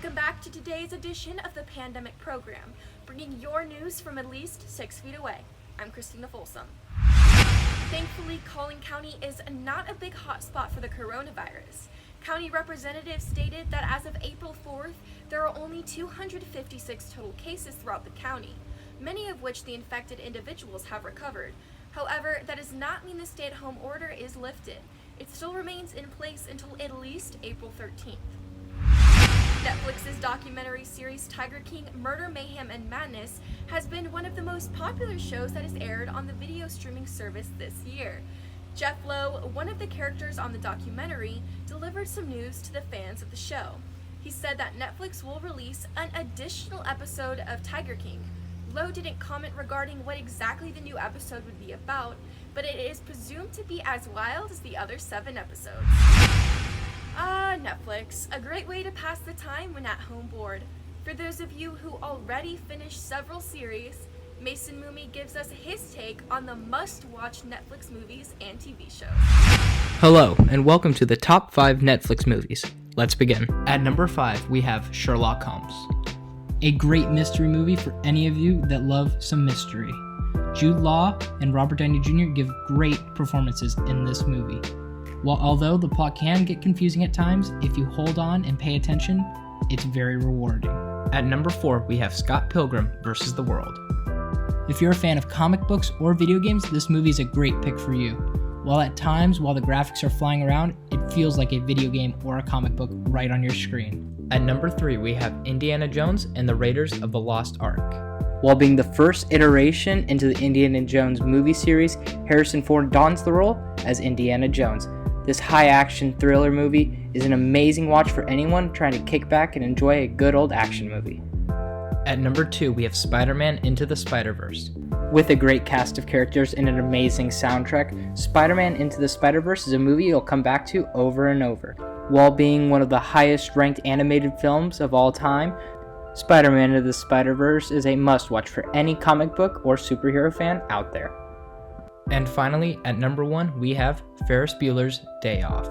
Welcome back to today's edition of the Pandemic Program, bringing your news from at least 6 feet away. I'm Christina Folsom. Thankfully, Collin County is not a big hotspot for the coronavirus. County representatives stated that as of April 4th, there are only 256 total cases throughout the county, many of which the infected individuals have recovered. However, that does not mean the stay-at-home order is lifted. It still remains in place until at least April 13th. Netflix's documentary series Tiger King: Murder, Mayhem, and Madness has been one of the most popular shows that has aired on the video streaming service this year. Jeff Lowe, one of the characters on the documentary, delivered some news to the fans of the show. He said that Netflix will release an additional episode of Tiger King. Lowe didn't comment regarding what exactly the new episode would be about, but it is presumed to be as wild as the other 7 episodes. Netflix, a great way to pass the time when at home bored. For those of you who already finished several series, Mason Mumi gives us his take on the must-watch Netflix movies and TV shows. Hello, and welcome to the top 5 Netflix movies. Let's begin. At number 5, we have Sherlock Holmes. A great mystery movie for any of you that love some mystery. Jude Law and Robert Downey Jr. give great performances in this movie. Although the plot can get confusing at times, if you hold on and pay attention, it's very rewarding. At number 4, we have Scott Pilgrim vs. the World. If you're a fan of comic books or video games, this movie is a great pick for you. While at times, while the graphics are flying around, it feels like a video game or a comic book right on your screen. At number 3, we have Indiana Jones and the Raiders of the Lost Ark. While being the first iteration into the Indiana Jones movie series, Harrison Ford dons the role as Indiana Jones. This high-action thriller movie is an amazing watch for anyone trying to kick back and enjoy a good old action movie. At number 2, we have Spider-Man Into the Spider-Verse. With a great cast of characters and an amazing soundtrack, Spider-Man Into the Spider-Verse is a movie you'll come back to over and over. While being one of the highest-ranked animated films of all time, Spider-Man Into the Spider-Verse is a must-watch for any comic book or superhero fan out there. And finally, at number 1, we have Ferris Bueller's Day Off.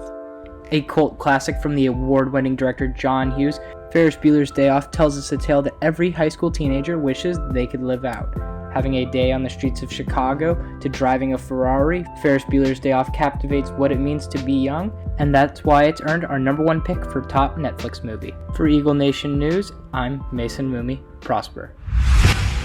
A cult classic from the award-winning director John Hughes, Ferris Bueller's Day Off tells us a tale that every high school teenager wishes they could live out. Having a day on the streets of Chicago to driving a Ferrari, Ferris Bueller's Day Off captivates what it means to be young, and that's why it's earned our number 1 pick for top Netflix movie. For Eagle Nation News, I'm Mason Mumi. Prosper.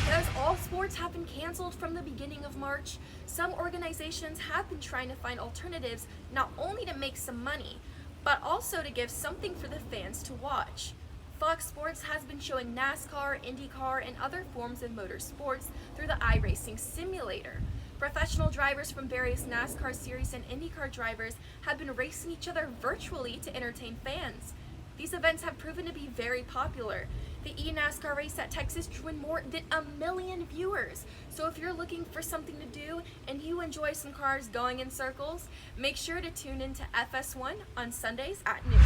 Because all sports have been canceled from the beginning of March, some organizations have been trying to find alternatives not only to make some money, but also to give something for the fans to watch. Fox Sports has been showing NASCAR, IndyCar, and other forms of motorsports through the iRacing simulator. Professional drivers from various NASCAR series and IndyCar drivers have been racing each other virtually to entertain fans. These events have proven to be very popular. The eNASCAR race at Texas drew in more than 1 million viewers. So if you're looking for something to do and you enjoy some cars going in circles, make sure to tune in to FS1 on Sundays at noon.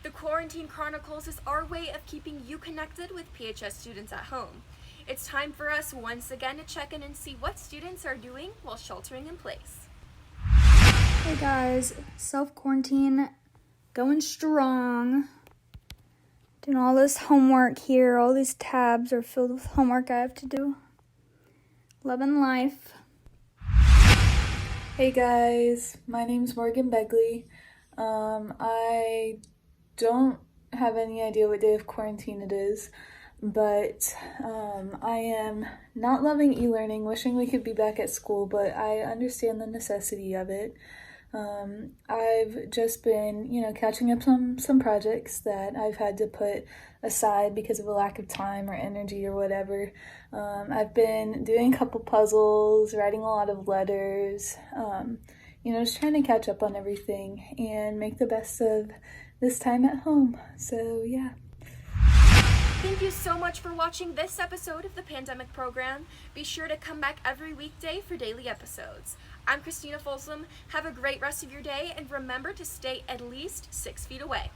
The Quarantine Chronicles is our way of keeping you connected with PHS students at home. It's time for us once again to check in and see what students are doing while sheltering in place. Hey guys, self-quarantine going strong. Doing all this homework here. All these tabs are filled with homework I have to do. Loving life. Hey guys, my name's Morgan Begley. I don't have any idea what day of quarantine it is, but I am not loving e-learning, wishing we could be back at school, but I understand the necessity of it. I've just been, catching up some projects that I've had to put aside because of a lack of time or energy or whatever. I've been doing a couple puzzles, writing a lot of letters, just trying to catch up on everything and make the best of this time at home. So, yeah. Thank you so much for watching this episode of the Pandemic Program. Be sure to come back every weekday for daily episodes. I'm Christina Folsom. Have a great rest of your day, and remember to stay at least 6 feet away.